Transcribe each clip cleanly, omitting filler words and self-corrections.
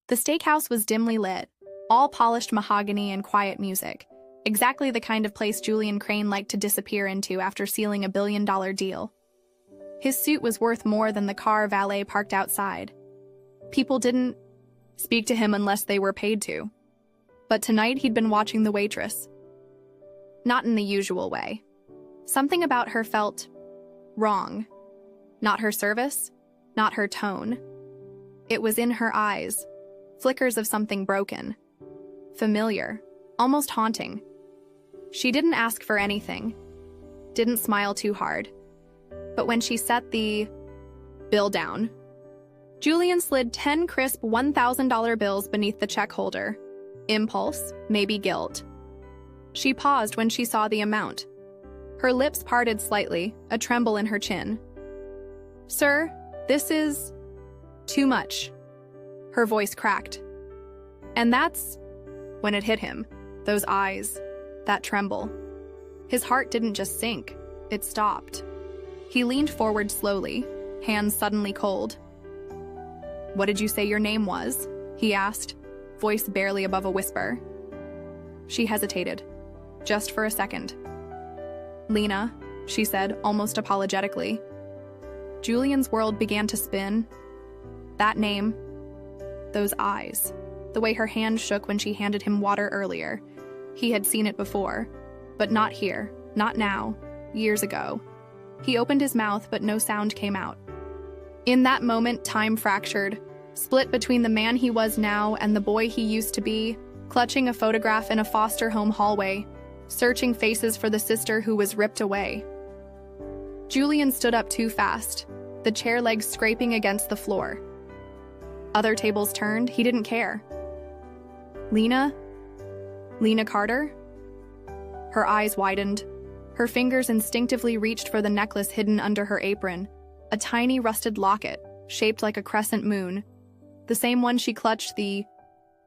The steakhouse was dimly lit, all polished mahogany and quiet music, exactly the kind of place Julian Crane liked to disappear into after sealing a billion-dollar deal. His suit was worth more than the car valet parked outside. People didn't speak to him unless they were paid to. But tonight he'd been watching the waitress. Not in the usual way. Something about her felt wrong. Not her service, not her tone. It was in her eyes, flickers of something broken. Familiar, almost haunting. She didn't ask for anything, didn't smile too hard. But when she set the bill down, Julian slid 10 crisp $1,000 bills beneath the check holder. Impulse, maybe guilt. She paused when she saw the amount. Her lips parted slightly, a tremble in her chin. "Sir, this is too much." Her voice cracked. And that's when it hit him. Those eyes, that tremble. His heart didn't just sink, it stopped. He leaned forward slowly, hands suddenly cold. "What did you say your name was?" he asked, voice barely above a whisper. She hesitated, just for a second. "Lena," she said, almost apologetically. Julian's world began to spin. That name, those eyes, the way her hand shook when she handed him water earlier. He had seen it before, but not here, not now, years ago. He opened his mouth, but no sound came out. In that moment, time fractured, split between the man he was now and the boy he used to be, clutching a photograph in a foster home hallway, searching faces for the sister who was ripped away. Julian stood up too fast, the chair legs scraping against the floor. Other tables turned, he didn't care. "Lena? Lena Carter?" Her eyes widened. Her fingers instinctively reached for the necklace hidden under her apron, a tiny rusted locket, shaped like a crescent moon, the same one she clutched the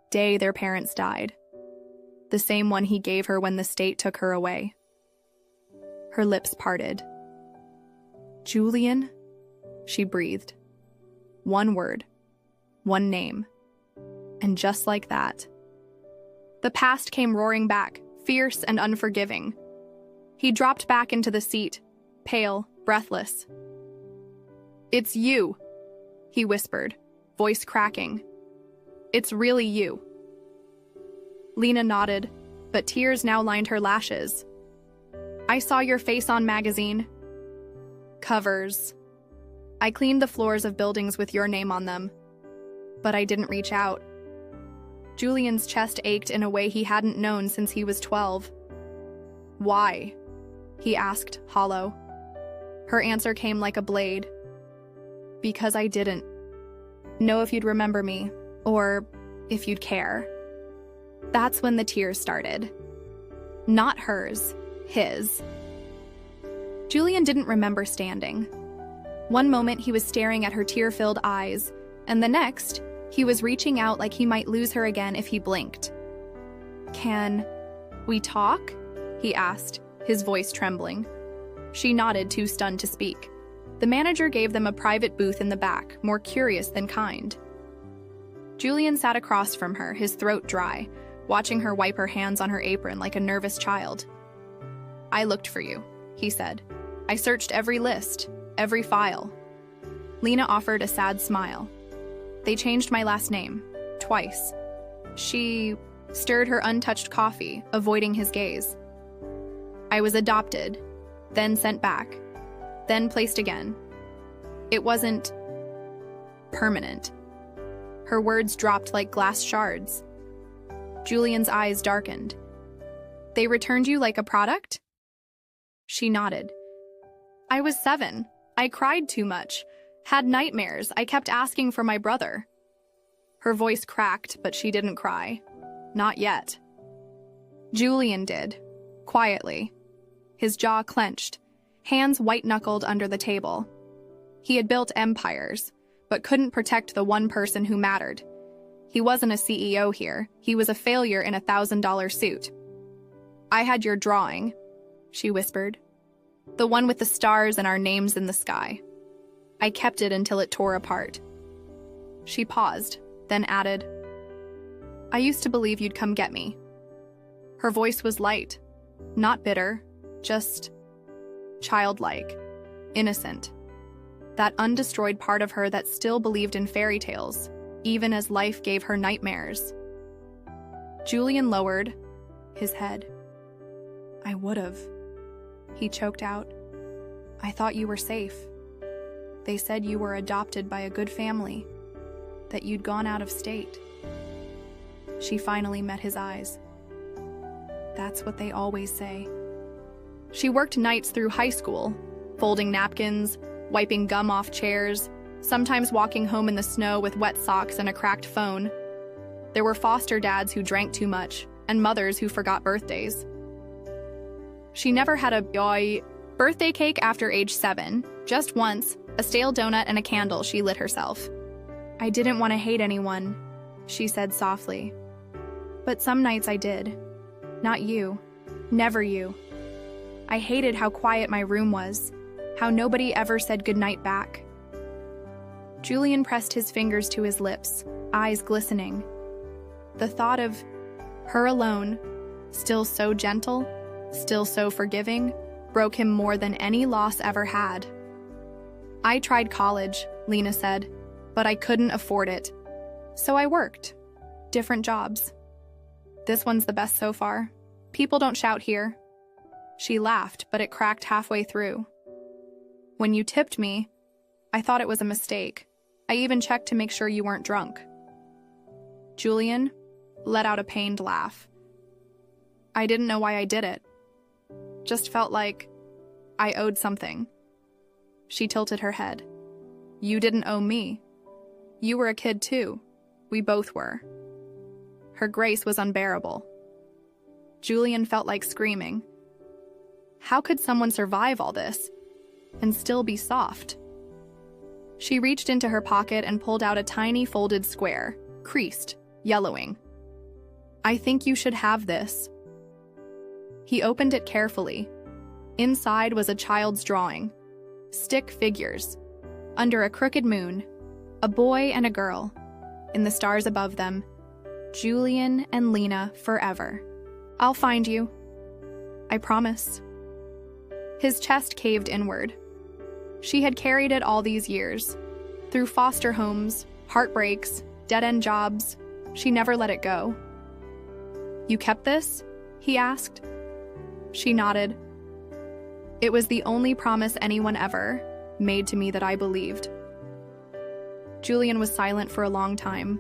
day their parents died, the same one he gave her when the state took her away. Her lips parted. "Julian?" she breathed. One word, one name, and just like that, the past came roaring back, fierce and unforgiving. He dropped back into the seat, pale, breathless. "It's you," he whispered, voice cracking. "It's really you." Lena nodded, but tears now lined her lashes. "I saw your face on magazine covers. I cleaned the floors of buildings with your name on them, but I didn't reach out." Julian's chest ached in a way he hadn't known since he was 12. "Why?" he asked, hollow. Her answer came like a blade. "Because I didn't know if you'd remember me, or if you'd care." That's when the tears started. Not hers, his. Julian didn't remember standing. One moment he was staring at her tear-filled eyes, and the next, he was reaching out like he might lose her again if he blinked. "Can we talk?" he asked, his voice trembling. She nodded, too stunned to speak. The manager gave them a private booth in the back, more curious than kind. Julian sat across from her, his throat dry, watching her wipe her hands on her apron like a nervous child. "I looked for you," he said. "I searched every list, every file." Lena offered a sad smile. "They changed my last name, twice." She stirred her untouched coffee, avoiding his gaze. "I was adopted, then sent back, then placed again. It wasn't permanent." Her words dropped like glass shards. Julian's eyes darkened. "They returned you like a product?" She nodded. "I was 7. I cried too much. Had nightmares. I kept asking for my brother." Her voice cracked, but she didn't cry. Not yet. Julian did, quietly. His jaw clenched, hands white-knuckled under the table. He had built empires, but couldn't protect the one person who mattered. He wasn't a CEO here. He was a failure in a $1,000 suit. "I had your drawing," she whispered. "The one with the stars and our names in the sky. I kept it until it tore apart." She paused, then added, I used to believe you'd come get me." Her voice was light, not bitter, just childlike, innocent. That undestroyed part of her that still believed in fairy tales, even as life gave her nightmares. Julian lowered his head. "I would've," he choked out. "I thought you were safe. They said you were adopted by a good family, that you'd gone out of state." She finally met his eyes. "That's what they always say." She worked nights through high school, folding napkins, wiping gum off chairs, sometimes walking home in the snow with wet socks and a cracked phone. There were foster dads who drank too much, and mothers who forgot birthdays. She never had a birthday cake after age 7, just once, a stale donut and a candle she lit herself. "I didn't want to hate anyone," she said softly. "But some nights I did. Not you. Never you. I hated how quiet my room was, how nobody ever said goodnight back." Julian pressed his fingers to his lips, eyes glistening. The thought of her alone, still so gentle, still so forgiving, broke him more than any loss ever had. "I tried college," Lena said, "but I couldn't afford it. So I worked. Different jobs. This one's the best so far. People don't shout here." She laughed, but it cracked halfway through. "When you tipped me, I thought it was a mistake. I even checked to make sure you weren't drunk." Julian let out a pained laugh. "I didn't know why I did it. Just felt like I owed something." She tilted her head. "You didn't owe me. You were a kid too. We both were." Her grace was unbearable. Julian felt like screaming. How could someone survive all this and still be soft? She reached into her pocket and pulled out a tiny folded square, creased, yellowing. "I think you should have this." He opened it carefully. Inside was a child's drawing. Stick figures. Under a crooked moon, a boy and a girl. In the stars above them, Julian and Lena forever. "I'll find you. I promise." His chest caved inward. She had carried it all these years. Through foster homes, heartbreaks, dead-end jobs, she never let it go. "You kept this?" he asked. She nodded. "It was the only promise anyone ever made to me that I believed." Julian was silent for a long time.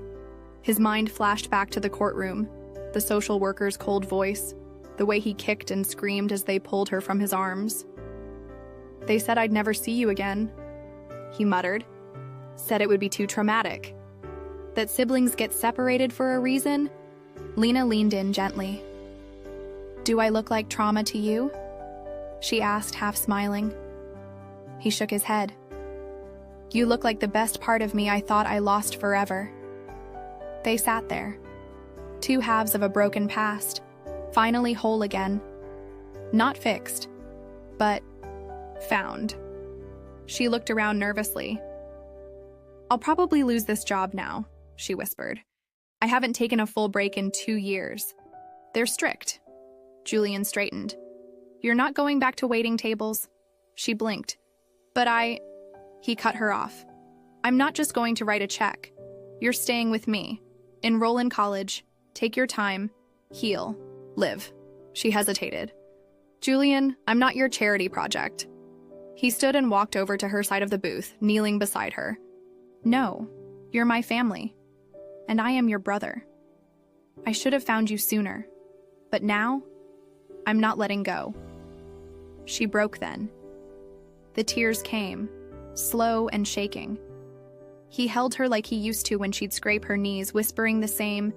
His mind flashed back to the courtroom, the social worker's cold voice, the way he kicked and screamed as they pulled her from his arms. "They said I'd never see you again," he muttered. "Said it would be too traumatic. That siblings get separated for a reason." Lena leaned in gently. "Do I look like trauma to you?" she asked, half smiling. He shook his head. "You look like the best part of me I thought I lost forever." They sat there, two halves of a broken past, finally whole again. Not fixed, but found. She looked around nervously. "I'll probably lose this job now," she whispered. "I haven't taken a full break in 2 years. They're strict." Julian straightened. "You're not going back to waiting tables?" She blinked. "But He cut her off. "I'm not just going to write a check. You're staying with me. Enroll in college. Take your time. Heal. Live." She hesitated. "Julian, I'm not your charity project." He stood and walked over to her side of the booth, kneeling beside her. "No, you're my family. And I am your brother. I should have found you sooner. But now, I'm not letting go." She broke then. The tears came, slow and shaking. He held her like he used to when she'd scrape her knees, whispering the same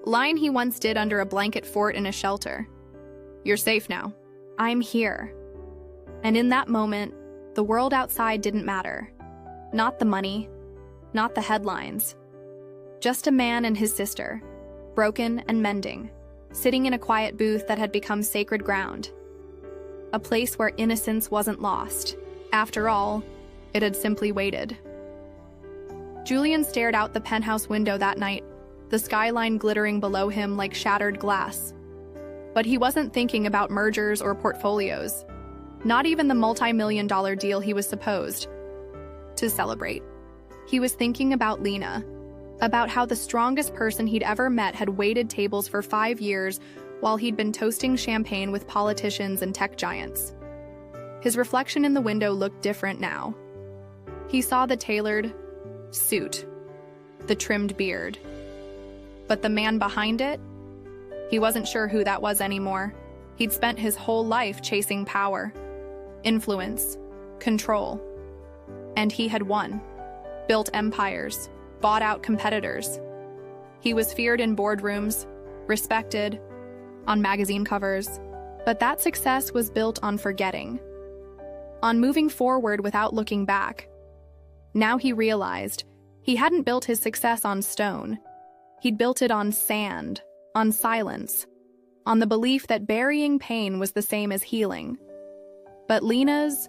line he once did under a blanket fort in a shelter. "You're safe now. I'm here." And in that moment, the world outside didn't matter. Not the money, not the headlines. Just a man and his sister, broken and mending, sitting in a quiet booth that had become sacred ground. A place where innocence wasn't lost. After all, it had simply waited. Julian stared out the penthouse window that night, the skyline glittering below him like shattered glass. But he wasn't thinking about mergers or portfolios, not even the multi-million-dollar deal he was supposed to celebrate. He was thinking about Lena, about how the strongest person he'd ever met had waited tables for 5 years while he'd been toasting champagne with politicians and tech giants. His reflection in the window looked different now. He saw the tailored suit, the trimmed beard. But the man behind it? He wasn't sure who that was anymore. He'd spent his whole life chasing power, influence, control. And he had won, built empires, bought out competitors. He was feared in boardrooms, respected, on magazine covers. But that success was built on forgetting, on moving forward without looking back. Now he realized he hadn't built his success on stone. He'd built it on sand, on silence, on the belief that burying pain was the same as healing. But Lena's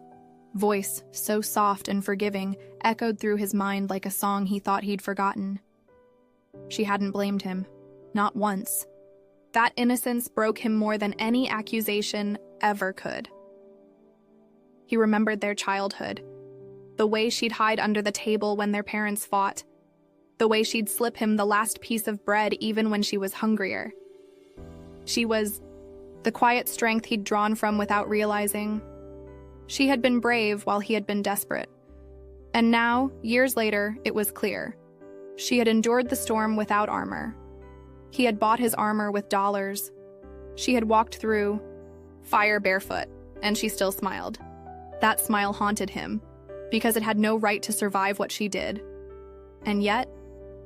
voice, so soft and forgiving, echoed through his mind like a song he thought he'd forgotten. She hadn't blamed him, not once. That innocence broke him more than any accusation ever could. He remembered their childhood, the way she'd hide under the table when their parents fought, the way she'd slip him the last piece of bread even when she was hungrier. She was the quiet strength he'd drawn from without realizing. She had been brave while he had been desperate. And now, years later, it was clear. She had endured the storm without armor. He had bought his armor with dollars. She had walked through fire barefoot, and she still smiled. That smile haunted him, because it had no right to survive what she did. And yet,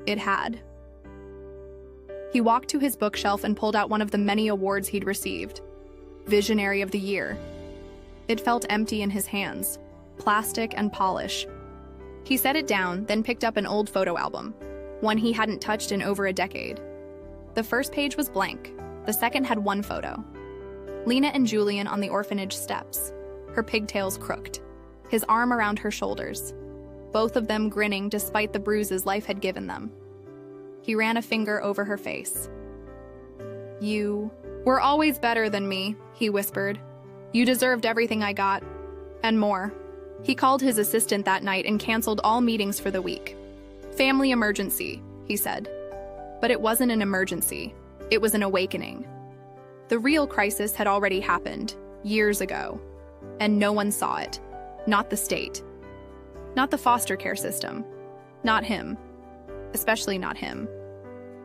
it had. He walked to his bookshelf and pulled out one of the many awards he'd received. Visionary of the Year. It felt empty in his hands, plastic and polish. He set it down, then picked up an old photo album, one he hadn't touched in over a decade. The first page was blank. The second had one photo. Lena and Julian on the orphanage steps, her pigtails crooked, his arm around her shoulders, both of them grinning despite the bruises life had given them. He ran a finger over her face. "You were always better than me," he whispered. "You deserved everything I got, and more." He called his assistant that night and canceled all meetings for the week. "Family emergency," he said. But it wasn't an emergency. It was an awakening. The real crisis had already happened, years ago, and no one saw it. Not the state. Not the foster care system. Not him. Especially not him.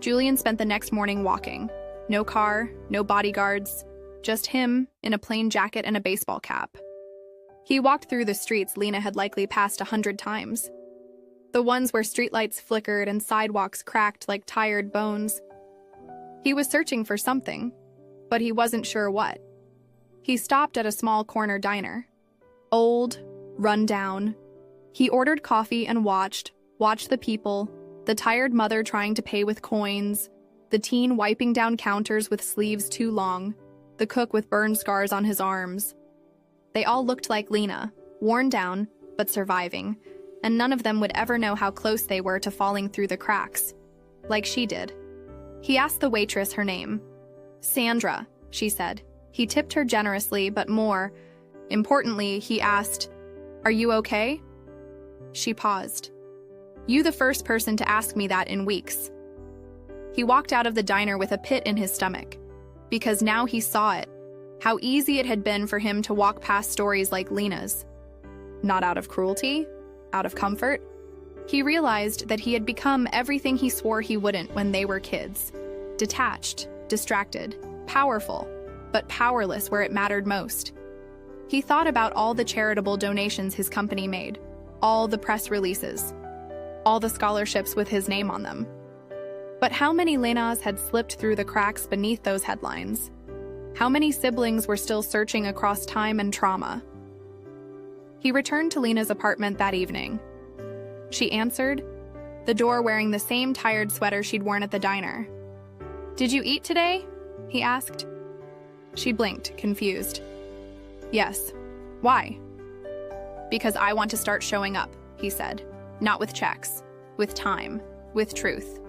Julian spent the next morning walking. No car, no bodyguards, just him in a plain jacket and a baseball cap. He walked through the streets Lena had likely passed 100 times. The ones where streetlights flickered and sidewalks cracked like tired bones. He was searching for something, but he wasn't sure what. He stopped at a small corner diner. Old, run down. He ordered coffee and watched the people, the tired mother trying to pay with coins, the teen wiping down counters with sleeves too long, the cook with burn scars on his arms. They all looked like Lena, worn down, but surviving, and none of them would ever know how close they were to falling through the cracks, like she did. He asked the waitress her name. "Sandra," she said. He tipped her generously, but more importantly, he asked, "Are you okay?" She paused. "You the first person to ask me that in weeks." He walked out of the diner with a pit in his stomach, because now he saw it, how easy it had been for him to walk past stories like Lena's. Not out of cruelty, out of comfort. He realized that he had become everything he swore he wouldn't when they were kids. Detached, distracted, powerful, but powerless where it mattered most. He thought about all the charitable donations his company made, all the press releases, all the scholarships with his name on them. But how many Lenas had slipped through the cracks beneath those headlines? How many siblings were still searching across time and trauma? He returned to Lena's apartment that evening. She answered, the door wearing the same tired sweater she'd worn at the diner. "Did you eat today?" he asked. She blinked, confused. "Yes. Why?" "Because I want to start showing up," he said. "Not with checks, with time, with truth."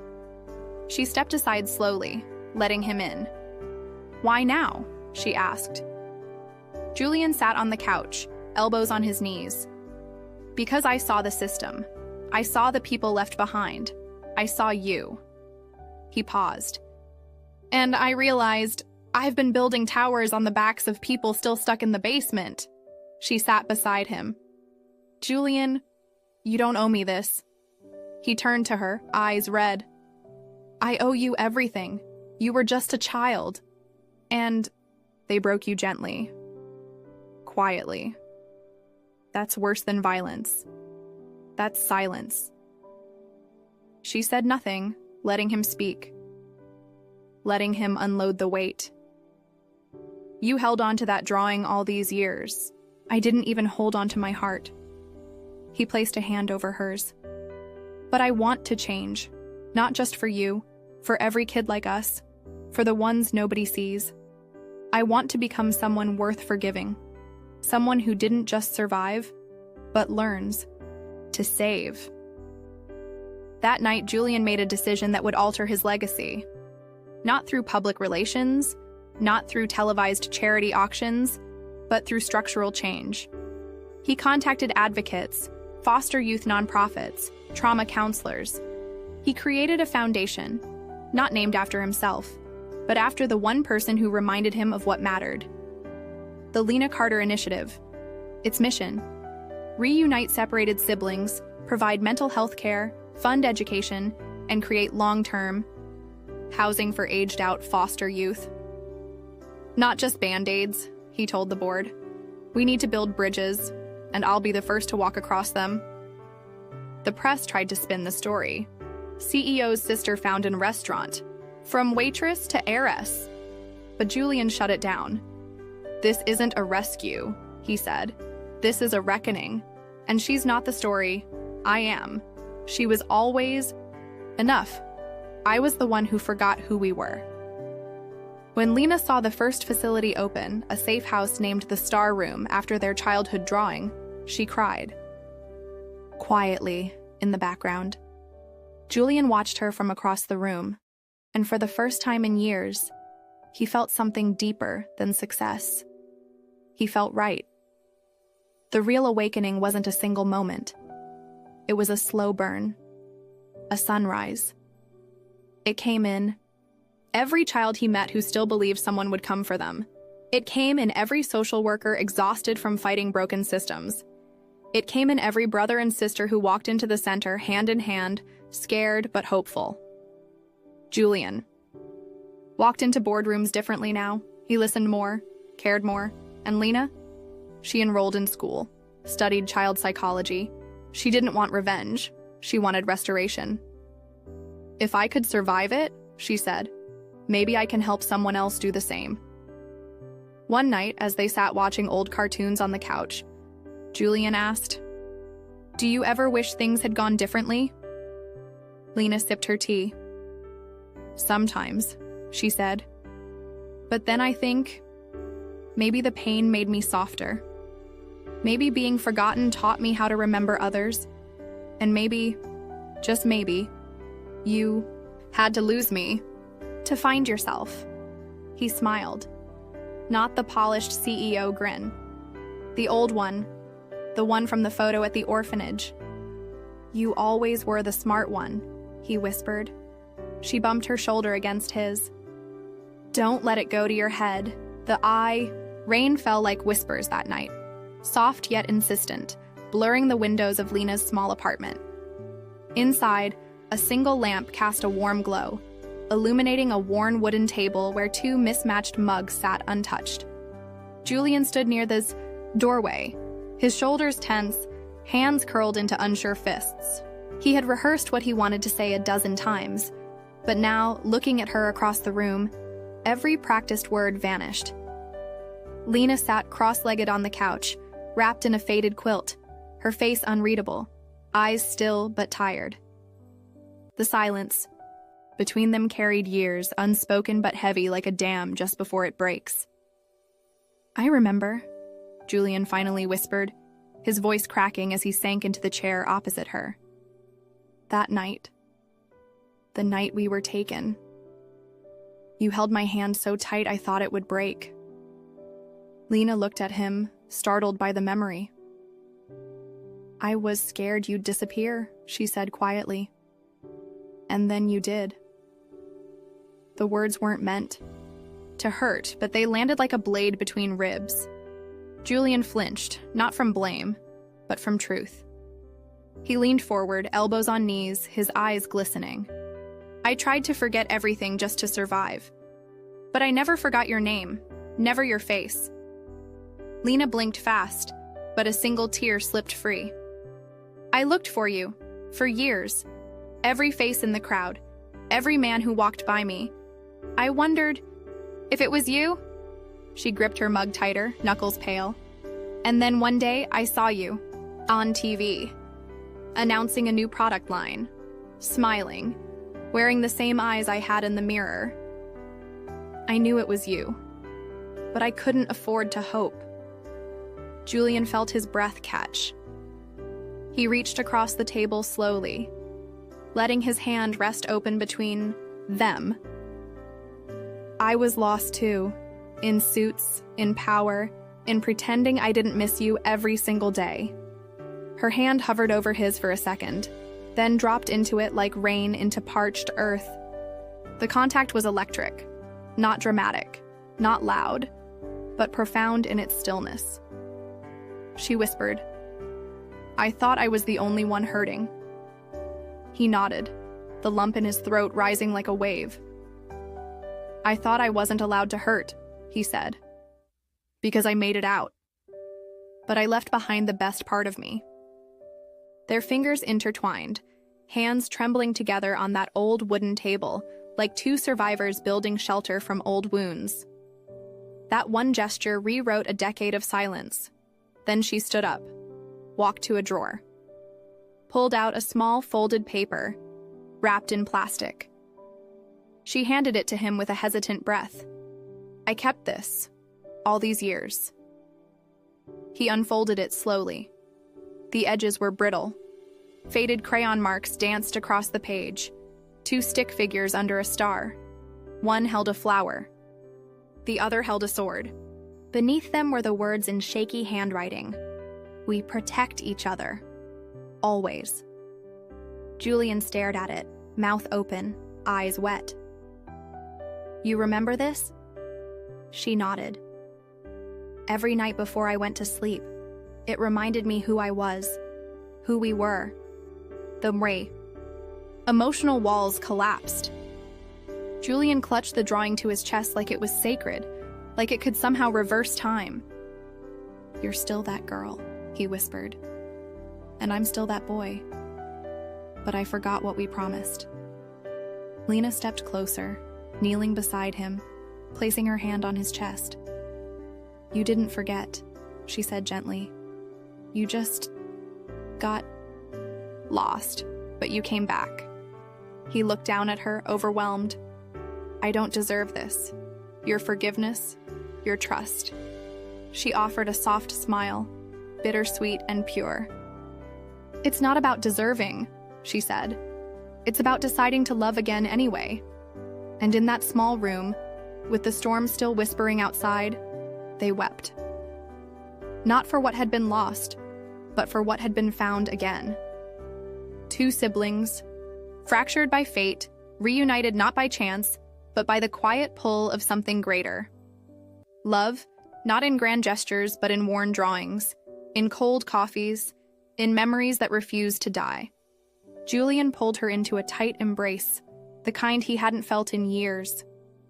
She stepped aside slowly, letting him in. "Why now?" she asked. Julian sat on the couch, elbows on his knees. "Because I saw the system. I saw the people left behind. I saw you." He paused. "And I realized I've been building towers on the backs of people still stuck in the basement." She sat beside him. "Julian, you don't owe me this." He turned to her, eyes red. "I owe you everything. You were just a child. And they broke you gently. Quietly. That's worse than violence. That's silence." She said nothing, letting him speak. Letting him unload the weight. "You held on to that drawing all these years. I didn't even hold on to my heart." He placed a hand over hers. "But I want to change. Not just for you, for every kid like us, for the ones nobody sees. I want to become someone worth forgiving. Someone who didn't just survive, but learns to save." That night, Julian made a decision that would alter his legacy. Not through public relations, not through televised charity auctions, but through structural change. He contacted advocates, foster youth nonprofits, trauma counselors. He created a foundation, not named after himself, but after the one person who reminded him of what mattered. The Lena Carter Initiative. Its mission: reunite separated siblings, provide mental health care, fund education, and create long-term housing for aged-out foster youth. "Not just Band-Aids," he told the board. "We need to build bridges, and I'll be the first to walk across them." The press tried to spin the story. CEO's sister found in a restaurant. From waitress to heiress. But Julian shut it down. "This isn't a rescue," he said. "This is a reckoning. And she's not the story. I am. She was always enough. I was the one who forgot who we were." When Lena saw the first facility open, a safe house named the Star Room after their childhood drawing, she cried. Quietly, in the background, Julian watched her from across the room, and for the first time in years, he felt something deeper than success. He felt right. The real awakening wasn't a single moment. It was a slow burn, a sunrise. It came in every child he met who still believed someone would come for them. It came in every social worker exhausted from fighting broken systems. It came in every brother and sister who walked into the center hand in hand, scared but hopeful. Julian walked into boardrooms differently now. He listened more, cared more. And Lena? She enrolled in school, studied child psychology. She didn't want revenge. She wanted restoration. "If I could survive it," she said, "maybe I can help someone else do the same." One night, as they sat watching old cartoons on the couch, Julian asked, "Do you ever wish things had gone differently?" Lena sipped her tea. "Sometimes," she said. "But then I think maybe the pain made me softer. Maybe being forgotten taught me how to remember others. And maybe, just maybe, you had to lose me to find yourself." He smiled. Not the polished CEO grin. The old one, the one from the photo at the orphanage. "You always were the smart one," he whispered. She bumped her shoulder against his. "Don't let it go to your head." Rain fell like whispers that night, soft yet insistent, blurring the windows of Lena's small apartment. Inside, a single lamp cast a warm glow, illuminating a worn wooden table where two mismatched mugs sat untouched. Julian stood near this doorway, his shoulders tense, hands curled into unsure fists. He had rehearsed what he wanted to say a dozen times, but now, looking at her across the room, every practiced word vanished. Lena sat cross-legged on the couch, wrapped in a faded quilt, her face unreadable, eyes still but tired. The silence between them carried years, unspoken but heavy like a dam just before it breaks. "I remember," Julian finally whispered, his voice cracking as he sank into the chair opposite her. "That night. The night we were taken. You held my hand so tight I thought it would break. Lena looked at him, startled by the memory. I was scared you'd disappear, she said quietly. And then you did. The words weren't meant to hurt, but they landed like a blade between ribs. Julian flinched, not from blame, but from truth. He leaned forward, elbows on knees, his eyes glistening. I tried to forget everything just to survive. But I never forgot your name, never your face. Lena blinked fast, but a single tear slipped free. I looked for you, for years. Every face in the crowd, every man who walked by me. I wondered if it was you. She gripped her mug tighter, knuckles pale. And then one day I saw you, on TV, announcing a new product line, smiling, wearing the same eyes I had in the mirror. I knew it was you, but I couldn't afford to hope. Julian felt his breath catch. He reached across the table slowly, letting his hand rest open between them. I was lost too, in suits, in power, in pretending I didn't miss you every single day. Her hand hovered over his for a second, then dropped into it like rain into parched earth. The contact was electric, not dramatic, not loud, but profound in its stillness. She whispered, I thought I was the only one hurting. He nodded, the lump in his throat rising like a wave. I thought I wasn't allowed to hurt, he said, because I made it out. But I left behind the best part of me. Their fingers intertwined, hands trembling together on that old wooden table, like two survivors building shelter from old wounds. That one gesture rewrote a decade of silence. Then she stood up, walked to a drawer, pulled out a small folded paper, wrapped in plastic. She handed it to him with a hesitant breath. I kept this, all these years. He unfolded it slowly. The edges were brittle. Faded crayon marks danced across the page. 2 stick figures under a star. One held a flower. The other held a sword. Beneath them were the words in shaky handwriting. We protect each other. Always. Julian stared at it, mouth open, eyes wet. You remember this? She nodded. Every night before I went to sleep, it reminded me who I was, who we were. The Ray. Emotional walls collapsed. Julian clutched the drawing to his chest like it was sacred, like it could somehow reverse time. You're still that girl, he whispered. And I'm still that boy. But I forgot what we promised. Lena stepped closer, kneeling beside him, placing her hand on his chest. You didn't forget, she said gently. You just got lost, but you came back. He looked down at her, overwhelmed. I don't deserve this. Your forgiveness, your trust. She offered a soft smile, bittersweet and pure. It's not about deserving, she said. It's about deciding to love again anyway. And in that small room, with the storm still whispering outside, they wept. Not for what had been lost, but for what had been found again. 2 siblings, fractured by fate, reunited not by chance, but by the quiet pull of something greater. Love, not in grand gestures, but in worn drawings, in cold coffees, in memories that refused to die. Julian pulled her into a tight embrace, the kind he hadn't felt in years.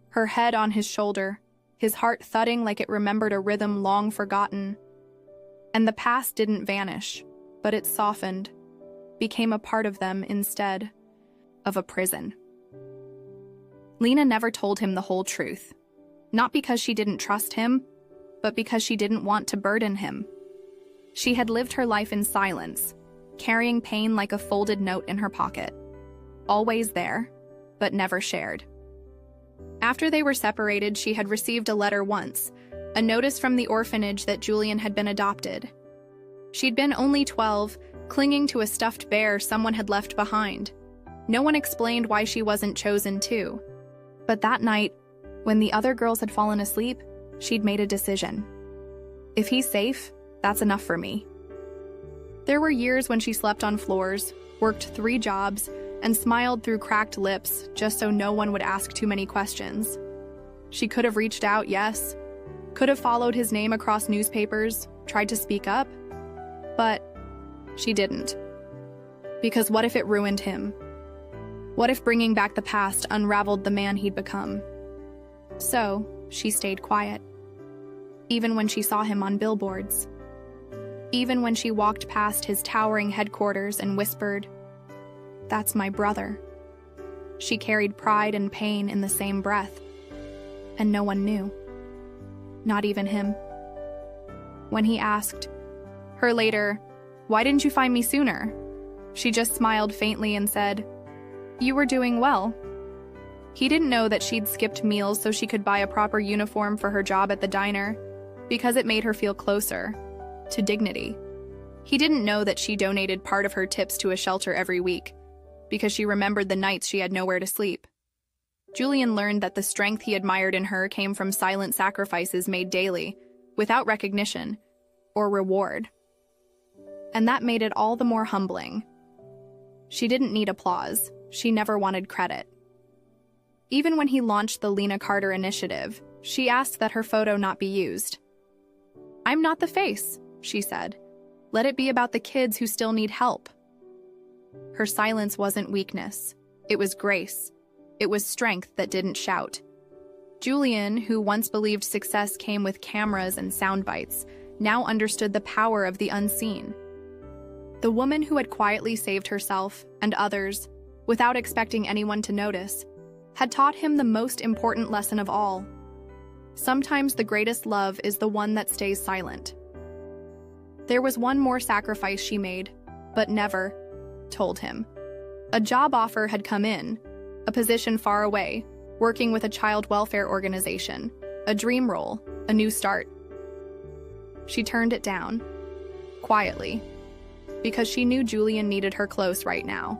Her head on his shoulder, his heart thudding like it remembered a rhythm long forgotten. And the past didn't vanish, but it softened, became a part of them instead of a prison. Lena never told him the whole truth, not because she didn't trust him, but because she didn't want to burden him. She had lived her life in silence, carrying pain like a folded note in her pocket, always there, but never shared. After they were separated, she had received a letter once, a notice from the orphanage that Julian had been adopted. She'd been only 12, clinging to a stuffed bear someone had left behind. No one explained why she wasn't chosen too. But that night, when the other girls had fallen asleep, she'd made a decision. If he's safe, that's enough for me. There were years when she slept on floors, worked 3 jobs, and smiled through cracked lips just so no one would ask too many questions. She could have reached out, yes. Could have followed his name across newspapers, tried to speak up. But she didn't. Because what if it ruined him? What if bringing back the past unraveled the man he'd become? So, she stayed quiet. Even when she saw him on billboards. Even when she walked past his towering headquarters and whispered, "That's my brother." She carried pride and pain in the same breath. And no one knew. Not even him. When he asked her later, "Why didn't you find me sooner?" she just smiled faintly and said, "You were doing well." He didn't know that she'd skipped meals so she could buy a proper uniform for her job at the diner, because it made her feel closer to dignity. He didn't know that she donated part of her tips to a shelter every week, because she remembered the nights she had nowhere to sleep. Julian learned that the strength he admired in her came from silent sacrifices made daily, without recognition or reward. And that made it all the more humbling. She didn't need applause. She never wanted credit. Even when he launched the Lena Carter initiative, she asked that her photo not be used. "I'm not the face," she said. "Let it be about the kids who still need help." Her silence wasn't weakness. It was grace. It was strength that didn't shout. Julian, who once believed success came with cameras and sound bites, now understood the power of the unseen. The woman who had quietly saved herself and others, without expecting anyone to notice, had taught him the most important lesson of all. Sometimes the greatest love is the one that stays silent. There was one more sacrifice she made, but never told him. A job offer had come in, a position far away, working with a child welfare organization, a dream role, a new start. She turned it down, quietly, because she knew Julian needed her close right now.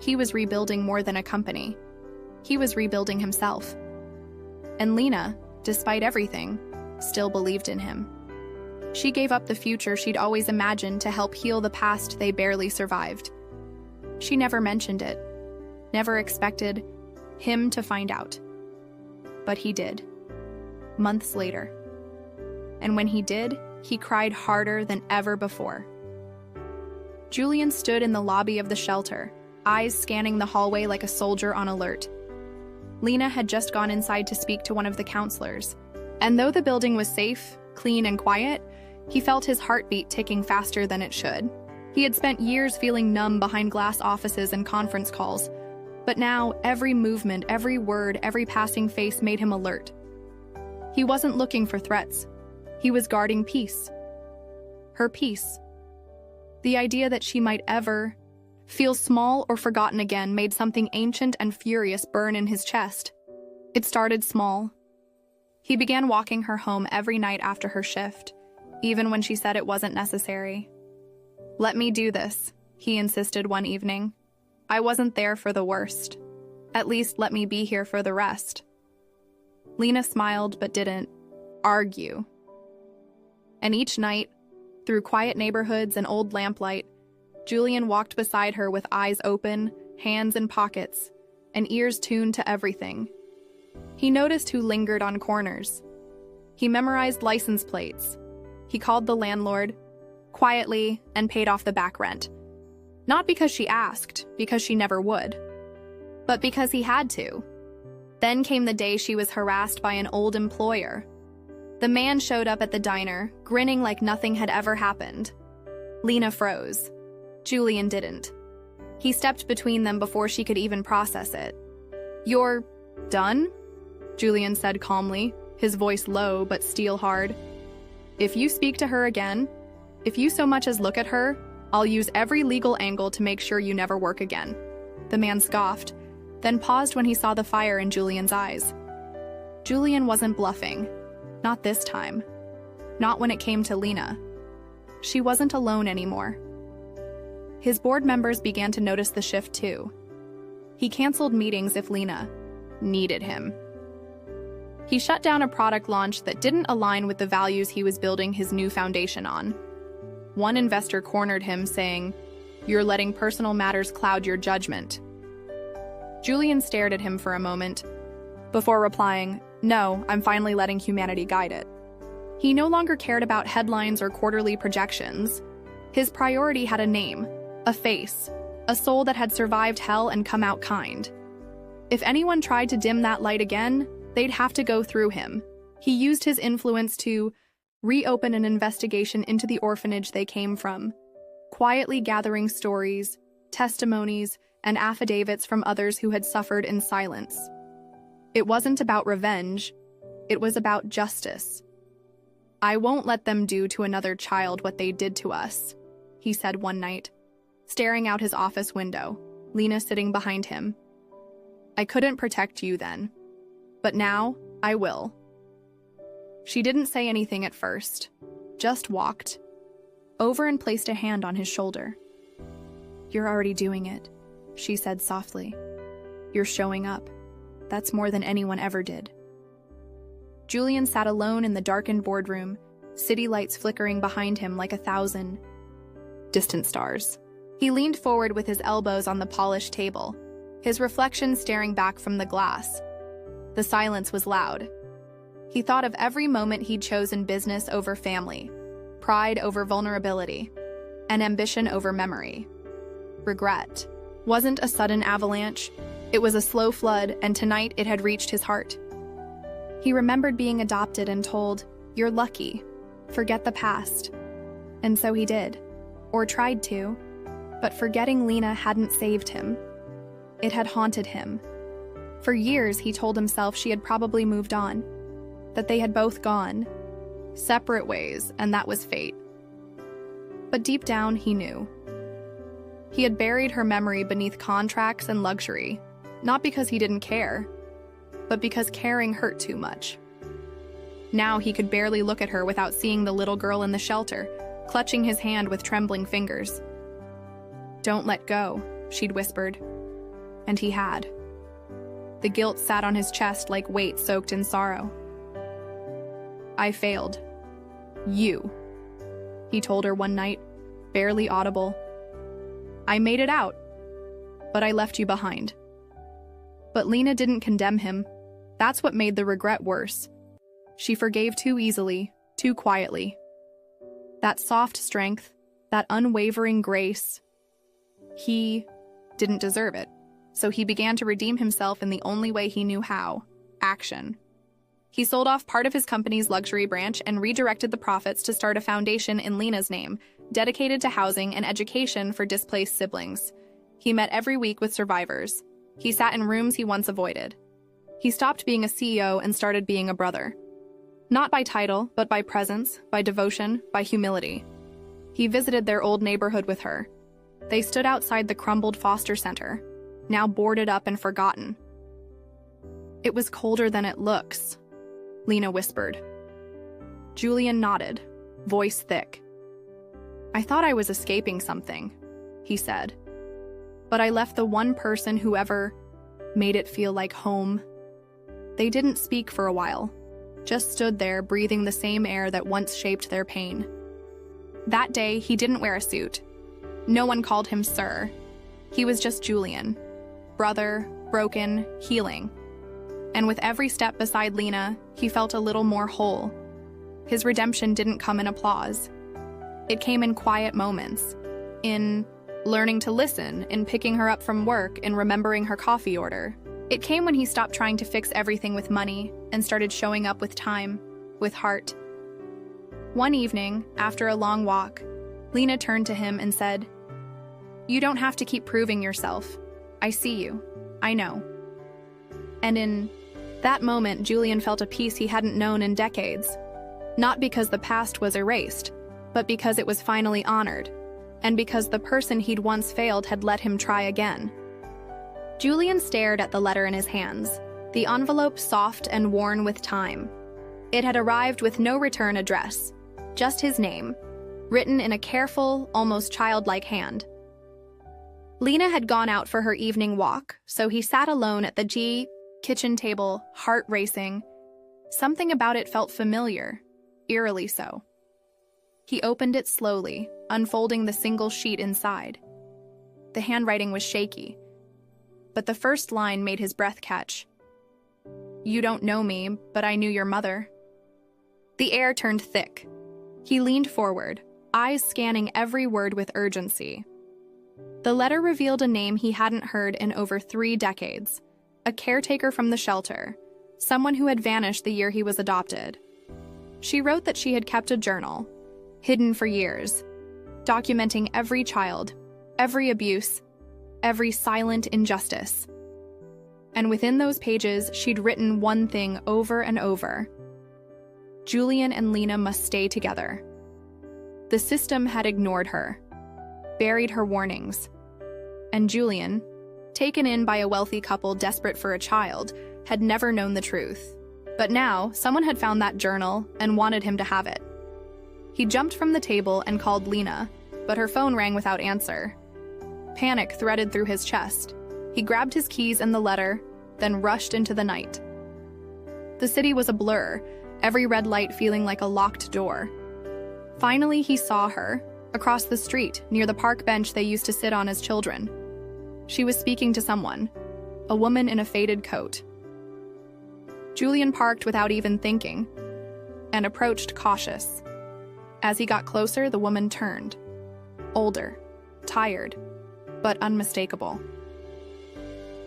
He was rebuilding more than a company. He was rebuilding himself. And Lena, despite everything, still believed in him. She gave up the future she'd always imagined to help heal the past they barely survived. She never mentioned it, never expected him to find out. But he did, months later. And when he did, he cried harder than ever before. Julian stood in the lobby of the shelter, eyes scanning the hallway like a soldier on alert. Lena had just gone inside to speak to one of the counselors, and though the building was safe, clean, and quiet, he felt his heartbeat ticking faster than it should. He had spent years feeling numb behind glass offices and conference calls, but now every movement, every word, every passing face made him alert. He wasn't looking for threats. He was guarding peace. Her peace. The idea that she might ever feel small or forgotten again made something ancient and furious burn in his chest. It started small. He began walking her home every night after her shift, even when she said it wasn't necessary. "Let me do this," he insisted one evening. "I wasn't there for the worst. At least let me be here for the rest." Lena smiled but didn't argue. And each night, through quiet neighborhoods and old lamplight, Julian walked beside her with eyes open, hands in pockets, and ears tuned to everything. He noticed who lingered on corners. He memorized license plates. He called the landlord, quietly, and paid off the back rent. Not because she asked, because she never would, but because he had to. Then came the day she was harassed by an old employer. The man showed up at the diner, grinning like nothing had ever happened. Lena froze. Julian didn't. He stepped between them before she could even process it. "You're done?" Julian said calmly, his voice low but steel hard. "If you speak to her again, if you so much as look at her, I'll use every legal angle to make sure you never work again." The man scoffed, then paused when he saw the fire in Julian's eyes. Julian wasn't bluffing. Not this time. Not when it came to Lena. She wasn't alone anymore. His board members began to notice the shift too. He canceled meetings if Lena needed him. He shut down a product launch that didn't align with the values he was building his new foundation on. One investor cornered him, saying, "You're letting personal matters cloud your judgment." Julian stared at him for a moment, before replying, "No, I'm finally letting humanity guide it." He no longer cared about headlines or quarterly projections. His priority had a name, a face, a soul that had survived hell and come out kind. If anyone tried to dim that light again, they'd have to go through him. He used his influence to reopen an investigation into the orphanage they came from, quietly gathering stories, testimonies, and affidavits from others who had suffered in silence. It wasn't about revenge, it was about justice. "I won't let them do to another child what they did to us," he said one night, staring out his office window, Lena sitting behind him. "I couldn't protect you then, but now I will." She didn't say anything at first, just walked over and placed a hand on his shoulder. "You're already doing it," she said softly. "You're showing up. That's more than anyone ever did." Julian sat alone in the darkened boardroom, city lights flickering behind him like 1,000 distant stars. He leaned forward with his elbows on the polished table, his reflection staring back from the glass. The silence was loud. He thought of every moment he'd chosen business over family, pride over vulnerability, and ambition over memory. Regret wasn't a sudden avalanche, it was a slow flood, and tonight it had reached his heart. He remembered being adopted and told, "You're lucky, forget the past." And so he did, or tried to, but forgetting Lena hadn't saved him. It had haunted him. For years, he told himself she had probably moved on, that they had both gone separate ways, and that was fate. But deep down, he knew. He had buried her memory beneath contracts and luxury, not because he didn't care, but because caring hurt too much. Now he could barely look at her without seeing the little girl in the shelter, clutching his hand with trembling fingers. "Don't let go," she'd whispered. And he had. The guilt sat on his chest like weight soaked in sorrow. "I failed. You," he told her one night, barely audible. "I made it out, but I left you behind." But Lena didn't condemn him. That's what made the regret worse. She forgave too easily, too quietly. That soft strength, that unwavering grace, he didn't deserve it. So he began to redeem himself in the only way he knew how: action. He sold off part of his company's luxury branch and redirected the profits to start a foundation in Lena's name, dedicated to housing and education for displaced siblings. He met every week with survivors. He sat in rooms he once avoided. He stopped being a CEO and started being a brother. Not by title, but by presence, by devotion, by humility. He visited their old neighborhood with her. They stood outside the crumbled foster center, now boarded up and forgotten. "It was colder than it looks," Lena whispered. Julian nodded, voice thick. "I thought I was escaping something," he said. "But I left the one person who ever made it feel like home." They didn't speak for a while, just stood there breathing the same air that once shaped their pain. That day, he didn't wear a suit. No one called him Sir. He was just Julian. Brother, broken, healing. And with every step beside Lena, he felt a little more whole. His redemption didn't come in applause. It came in quiet moments, in learning to listen, in picking her up from work, in remembering her coffee order. It came when he stopped trying to fix everything with money and started showing up with time, with heart. One evening, after a long walk, Lena turned to him and said, "You don't have to keep proving yourself. I see you. I know." And in that moment, Julian felt a peace he hadn't known in decades. Not because the past was erased, but because it was finally honored, and because the person he'd once failed had let him try again. Julian stared at the letter in his hands, the envelope soft and worn with time. It had arrived with no return address, just his name, written in a careful, almost childlike hand. Lena had gone out for her evening walk, so he sat alone at the kitchen table, heart racing. Something about it felt familiar, eerily so. He opened it slowly, unfolding the single sheet inside. The handwriting was shaky, but the first line made his breath catch. "You don't know me, but I knew your mother." The air turned thick. He leaned forward, eyes scanning every word with urgency. The letter revealed a name he hadn't heard in over 3 decades, a caretaker from the shelter, someone who had vanished the year he was adopted. She wrote that she had kept a journal, hidden for years, documenting every child, every abuse, every silent injustice. And within those pages, she'd written one thing over and over: Julian and Lena must stay together. The system had ignored her, buried her warnings, and Julian, taken in by a wealthy couple desperate for a child, had never known the truth. But now, someone had found that journal and wanted him to have it. He jumped from the table and called Lena, but her phone rang without answer. Panic threaded through his chest. He grabbed his keys and the letter, then rushed into the night. The city was a blur, every red light feeling like a locked door. Finally, he saw her, across the street, near the park bench they used to sit on as children. She was speaking to someone, a woman in a faded coat. Julian parked without even thinking, and approached cautious. As he got closer, the woman turned. Older, tired, but unmistakable.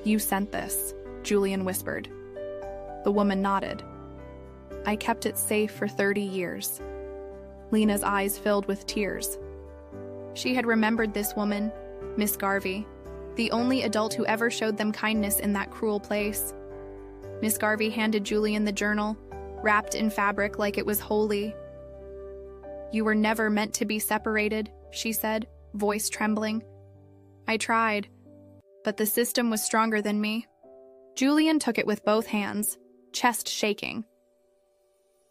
"You sent this," Julian whispered. The woman nodded. "I kept it safe for 30 years. Lena's eyes filled with tears. She had remembered this woman, Miss Garvey, the only adult who ever showed them kindness in that cruel place. Miss Garvey handed Julian the journal, wrapped in fabric like it was holy. "You were never meant to be separated," she said, voice trembling. "I tried, but the system was stronger than me." Julian took it with both hands, chest shaking.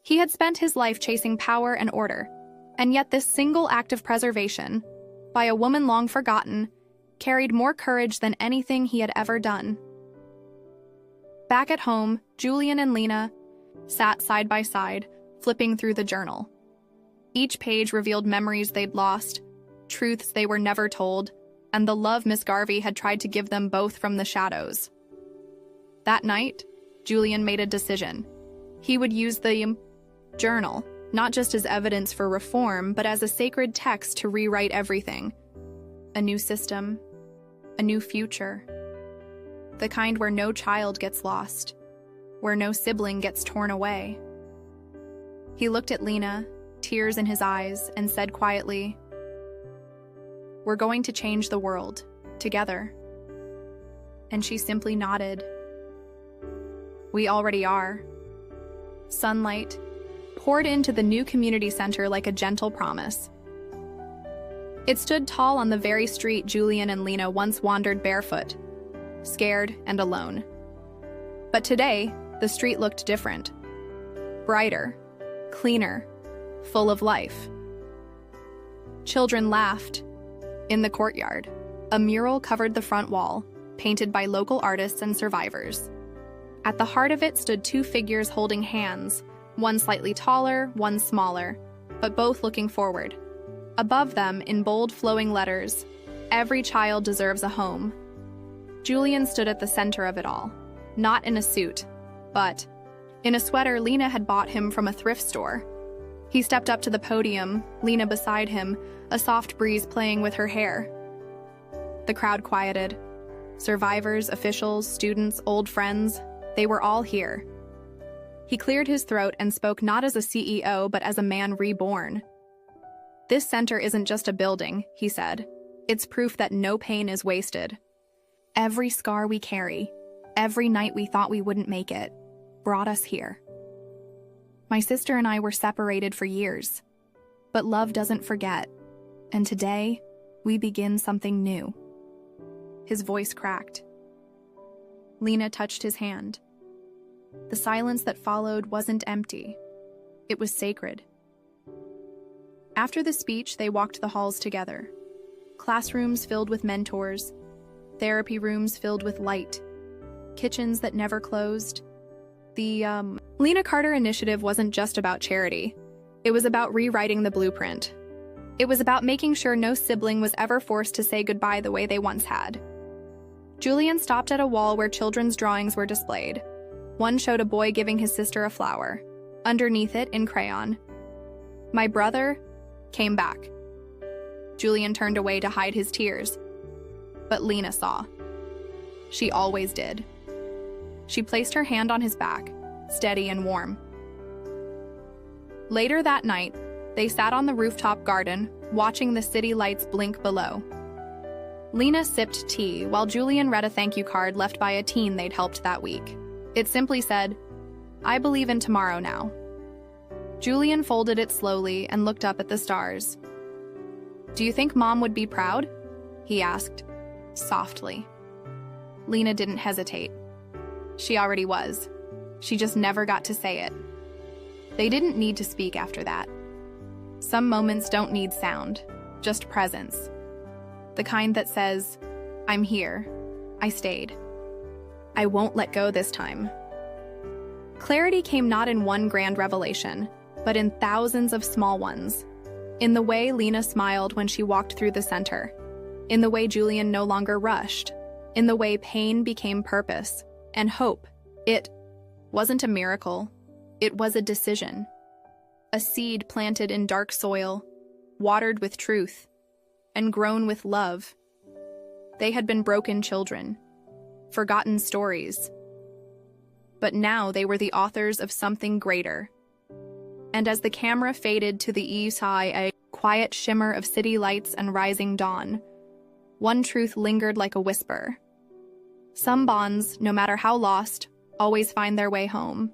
He had spent his life chasing power and order, and yet this single act of preservation, by a woman long forgotten, carried more courage than anything he had ever done. Back at home, Julian and Lena sat side by side, flipping through the journal. Each page revealed memories they'd lost, truths they were never told, and the love Miss Garvey had tried to give them both from the shadows. That night, Julian made a decision. He would use the journal, not just as evidence for reform, but as a sacred text to rewrite everything. A new system, a new future. The kind where no child gets lost, where no sibling gets torn away. He looked at Lena, tears in his eyes, and said quietly, "We're going to change the world, together." And she simply nodded. "We already are." Sunlight poured into the new community center like a gentle promise. It stood tall on the very street Julian and Lena once wandered barefoot, scared and alone. But today, the street looked different. Brighter, cleaner, full of life. Children laughed. In the courtyard, a mural covered the front wall, painted by local artists and survivors. At the heart of it stood 2 figures holding hands, one slightly taller, one smaller, but both looking forward. Above them, in bold flowing letters, "Every child deserves a home." Julian stood at the center of it all, not in a suit, but in a sweater Lena had bought him from a thrift store. He stepped up to the podium, Lena beside him, a soft breeze playing with her hair. The crowd quieted. Survivors, officials, students, old friends, they were all here. He cleared his throat and spoke not as a CEO, but as a man reborn. "This center isn't just a building," he said. "It's proof that no pain is wasted. Every scar we carry, every night we thought we wouldn't make it, brought us here. My sister and I were separated for years, but love doesn't forget, and today, we begin something new." His voice cracked. Lena touched his hand. The silence that followed wasn't empty. It was sacred. After the speech, they walked the halls together. Classrooms filled with mentors, therapy rooms filled with light, kitchens that never closed. The Lena Carter Initiative wasn't just about charity. It was about rewriting the blueprint. It was about making sure no sibling was ever forced to say goodbye the way they once had. Julian stopped at a wall where children's drawings were displayed. One showed a boy giving his sister a flower. Underneath it, in crayon, "My brother came back." Julian turned away to hide his tears. But Lena saw. She always did. She placed her hand on his back, steady and warm. Later that night, they sat on the rooftop garden, watching the city lights blink below. Lena sipped tea while Julian read a thank you card left by a teen they'd helped that week. It simply said, "I believe in tomorrow now." Julian folded it slowly and looked up at the stars. "Do you think Mom would be proud?" he asked, softly. Lena didn't hesitate. She already was. She just never got to say it. They didn't need to speak after that. Some moments don't need sound, just presence. The kind that says, "I'm here. I stayed. I won't let go this time." Clarity came not in one grand revelation, but in thousands of small ones. In the way Lena smiled when she walked through the center. In the way Julian no longer rushed. In the way pain became purpose. And hope. It wasn't a miracle. It was a decision. A seed planted in dark soil, watered with truth, and grown with love. They had been broken children, forgotten stories. But now they were the authors of something greater. And as the camera faded to the east high, a quiet shimmer of city lights and rising dawn, one truth lingered like a whisper. Some bonds, no matter how lost, always find their way home.